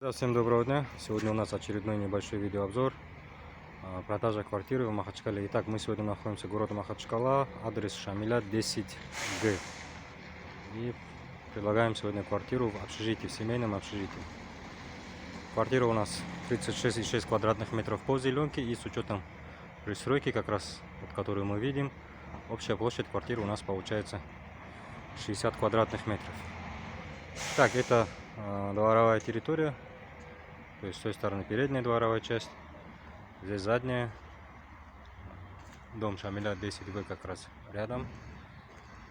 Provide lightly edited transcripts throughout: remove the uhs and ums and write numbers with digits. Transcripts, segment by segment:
Да, всем доброго дня. Сегодня у нас очередной небольшой видеообзор. Продажа квартиры в Махачкале. Итак, мы сегодня находимся в городе Махачкала, адрес Шамиля 10Г. И предлагаем сегодня квартиру в общежитии, в семейном общежитии. Квартира у нас 36,6 квадратных метров по зеленке, и с учетом пристройки, как раз вот, которую мы видим, общая площадь квартиры у нас получается 60 квадратных метров. Так, это дворовая территория. То есть с той стороны передняя дворовая часть, здесь задняя. Дом Шамиля 10Б как раз рядом.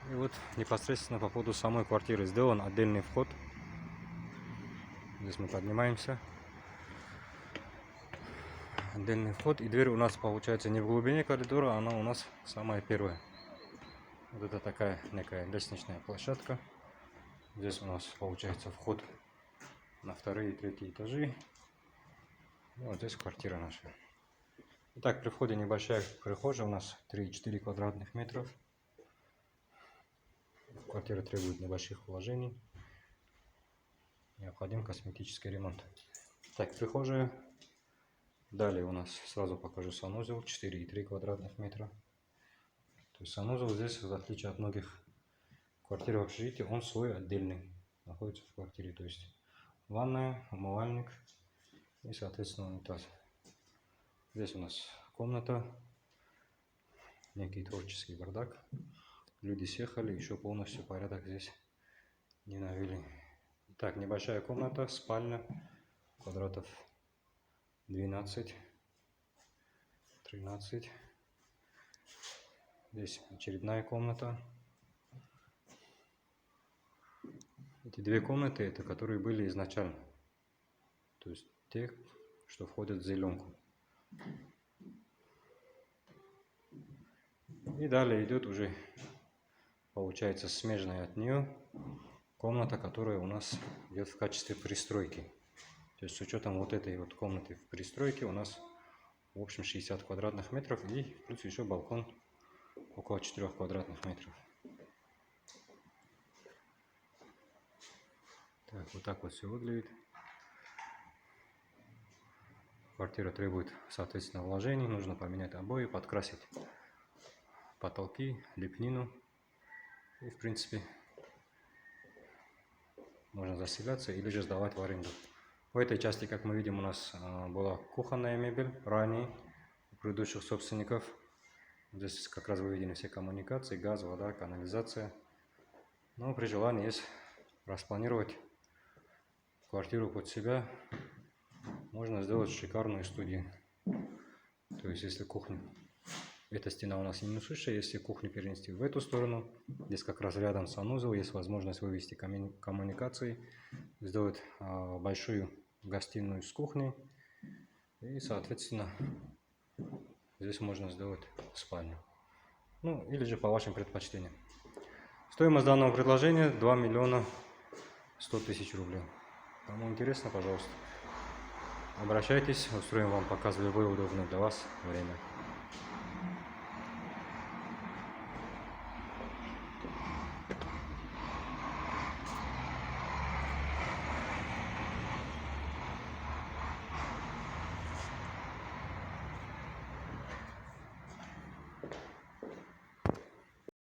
И вот непосредственно по поводу самой квартиры сделан отдельный вход. Здесь мы поднимаемся. Отдельный вход, и дверь у нас получается не в глубине коридора, она у нас самая первая. Вот это такая некая лестничная площадка. Здесь у нас получается вход на вторые и третьи этажи. И вот здесь квартира наша. Итак, при входе небольшая прихожая, у нас 3,4 квадратных метров. Квартира требует небольших вложений. Необходим косметический ремонт. Так, прихожая. Далее у нас сразу покажу санузел, 4,3 квадратных метра. То есть санузел здесь, в отличие от многих квартир в общежитии, он свой отдельный находится в квартире. То есть ванная, умывальник и, соответственно, унитаз. Здесь у нас комната, некий творческий бардак. Люди съехали, еще полностью порядок здесь не навели. Так, небольшая комната, спальня, квадратов 12, 13. Здесь очередная комната. Эти две комнаты, это которые были изначально. То есть те, что входят в зеленку. И далее идет уже, получается, смежная от нее комната, которая у нас идет в качестве пристройки. То есть с учетом вот этой вот комнаты в пристройке у нас в общем 60 квадратных метров, и плюс еще балкон около 4 квадратных метров. Так, вот так вот все выглядит. Квартира требует, соответственно, вложений. Нужно поменять обои, подкрасить потолки, лепнину. И, в принципе, можно заселяться или же сдавать в аренду. В этой части, как мы видим, у нас была кухонная мебель ранее у предыдущих собственников. Здесь как раз выведены все коммуникации, газ, вода, канализация. Но при желании есть распланировать квартиру под себя, можно сделать шикарную студию. То есть если кухня, эта стена у нас не несущая, если кухню перенести в эту сторону, здесь как раз рядом санузел, есть возможность вывести коммуникации, сделать большую гостиную с кухней, и, соответственно, здесь можно сделать спальню. Ну, или же по вашим предпочтениям. Стоимость данного предложения 2 миллиона 100 тысяч рублей. Кому интересно, пожалуйста, обращайтесь, устроим вам показ в любое удобное для вас время.